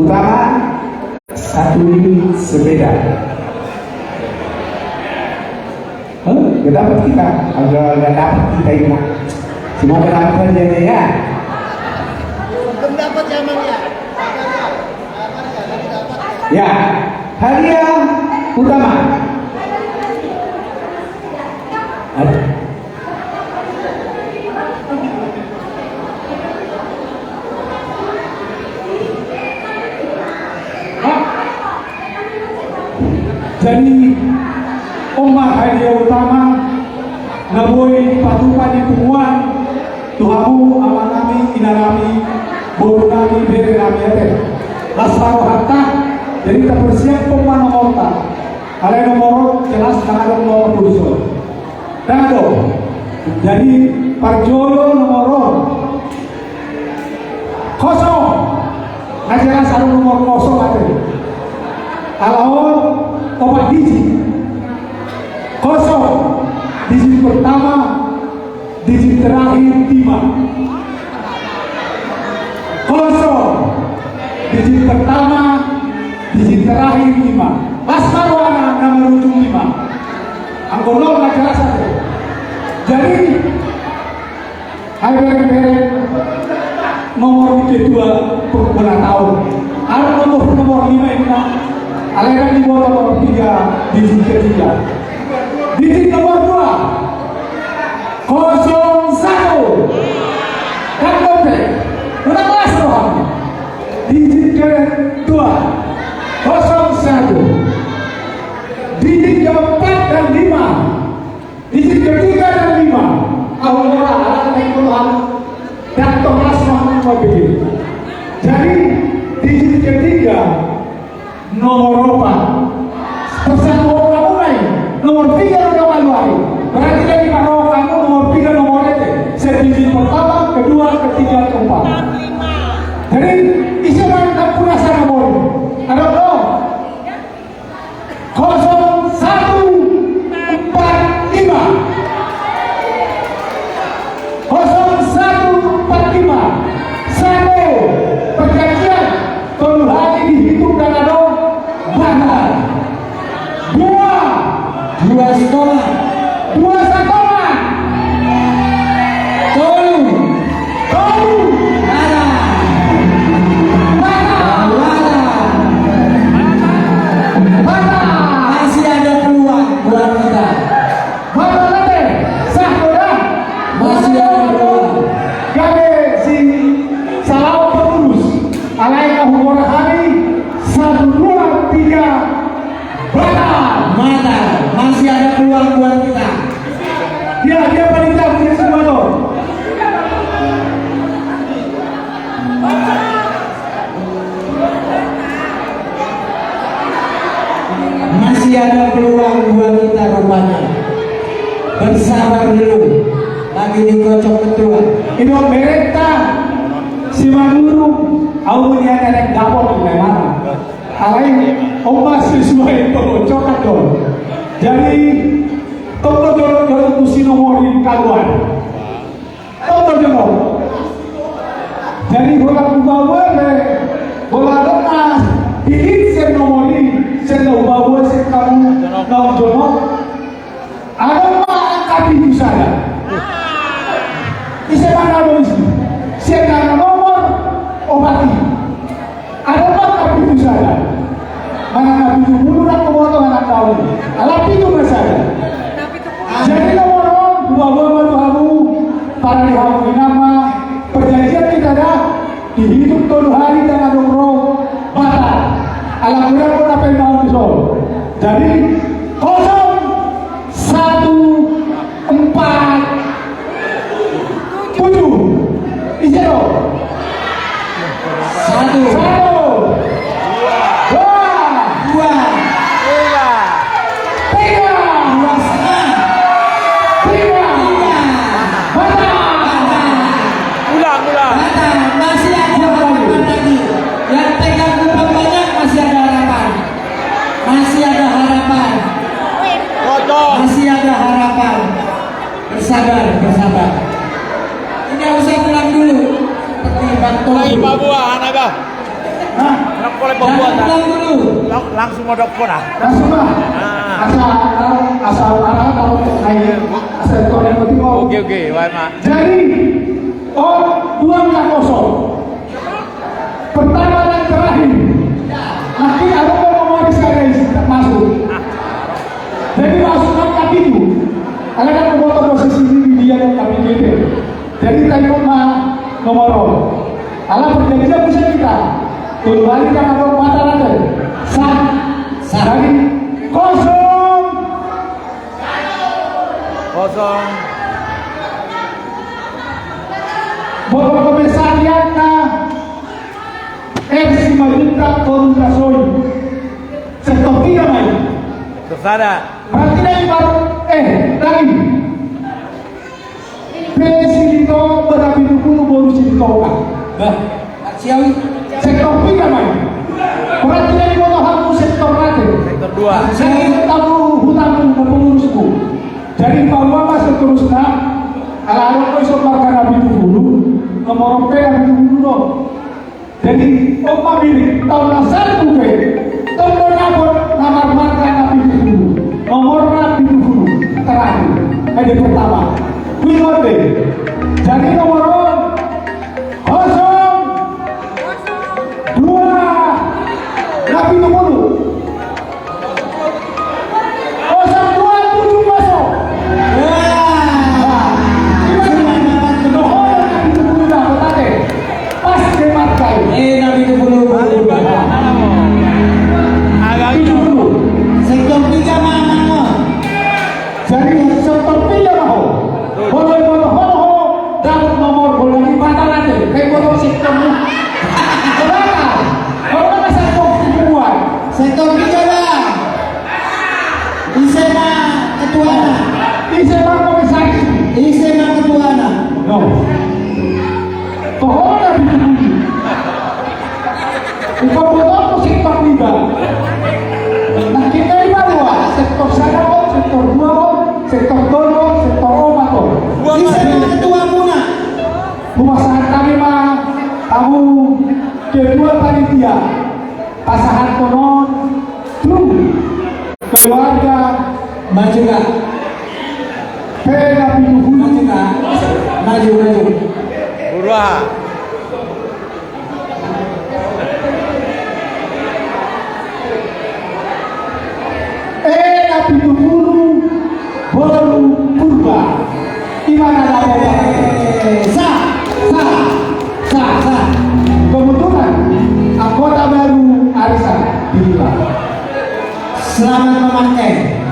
utama, satu unit sepeda. Gak dapat kita, agak gak dapat kita ini. Semoga dapat aja ya. Belum dapat zaman ya. Ya, hadiah utama. Jadi omah hadiah utama naboy patupa di tumuan tuhamu aman kami inalami bodoh kami bere kami ate lasaro hatta. Jadi kita bersiap pemah nomor tak kalau nomor jelas karena nomor pulso dan ada jadi parjolo nomor kosong nah jelas ada nomor kosong ada kalau obat digit kosong, digit pertama, digit terakhir 5. Kosong, digit pertama, digit terakhir 5. Lasmarwana nomor ujung 5. Angkolong nggak jelas aja. Jadi, beren nomor kedua per tahun. Ada nomor 5 ini. Aliran di bawah nomor 3, digit ketiga. Digit nomor 2 01 kan dope udah kelas doang. Digit kedua 01. Digit keempat dan 5. Digit ketiga dan 5. Awalnya ada puluhan dan kelas nomor begini. Jadi digit ketiga nomor 4 persatu kamu naik nomor 3 udah maluai berarti dari kalau kamu nomor 3 nomornya deh sedikit pertama kedua ketiga keempat jadi isi main tak punya sana nomor ada dong 0145 satu perjanjian kalau hari dihitung dan ada benar dua setengah masih ada peluang buat kita. Masih ada peluang. Kami si salah pengurus alai kahumor hari 1, 2, 3 mata masih ada peluang buat kita. Dia panitia punya semua tuh. Masih ada peluang buat kita rupanya. Bersabar dulu. Lagi dikocok ketua. Ini mereka si Maduro, aku dia naik dapur di mana? Alain, omas sesuai itu coklat dong. Jadi toko jorok kusi nomor di kaluan. Toko jorok. Jadi bola lemas, dihit sen nomor ini, sen nomor sen kamu nomor jorok. Ada mah angkat itu saja. Isi mana lo isi? Sen nomor obati. Ada mah angkat itu saja. Mana nabi itu dan pemotongan anak tahun. Alat itu bersama. Jadi nomor dua kamu para lihat nama perjanjian kita dah dihidup 7 hari dengan umroh batal. Alhamdulillah pun apa yang mau disol. Jadi 014 7 Isero 1 bersabar. Tidak usah pulang dulu. Seperti Bang Tobi. Papua, Anaga. oleh Jangan pembuatan. pulang dulu. Langsung modok pun ah. Langsung lah. Asal arah kalau kayak asal kau yang penting mau. Oke, wae mak. Jadi, 2-0. Pertama dan terakhir. Nanti aku mau mewariskan guys, masuk. Jadi masukkan kaki itu. Kalian kan memotong posisi ini dia dan kaki itu. Jadi tadi nomor. Kalau perjanjian bisa kita. Kembali kan ada mata aja. Dari kosong. Bapak komisariatnya FC Madinka kontra Soy. Sektor 3 main. Tersada. Berarti dari baru lagi. Presiden berapi dulu baru Sinto kan. Bah, Pak Ciawi. Sektor 3 main. Berarti dari motor hamu sektor rate. Sektor 2. Saya tahu hutang pengurusku. Jadi bahwa masuk terusnya, kalau aku iso marga Nabi dulu, nomor P Nabi dulu. Jadi Oma milik tahun asal buke, tahun nabot nomor marga Nabi dulu, nomor Nabi dulu terakhir, ada pertama. Winote. Jadi nomor 02 Nabi dulu. 027 masuk. Pas ke markai. Nabi dulu. Agak Itu dulu. Sektor 3 mana? Jadi seperti yang mau. Boleh dapat nomor bola di mata nanti. Kayak bola sektornya. Kenapa? Kalau sektor kedua. Sektor 3 lah. Isema ketua anak. Ini saya komisaris. Isema ketua anak. No. Tohona ditunggu. Upah-upah sektor 3. Nah kita ini bahwa sektor sana sektor 2 sektor 2 sektor 4 Isema ketua muna. Pemasangan kami mah kamu kedua panitia pasangan konon true keluarga Maju kak. pega pintu Maju kak. Maju. Buruah. pintu bulu bolu purba gimana ada sah kebetulan anggota baru arisan dibuka. Selamat memakai.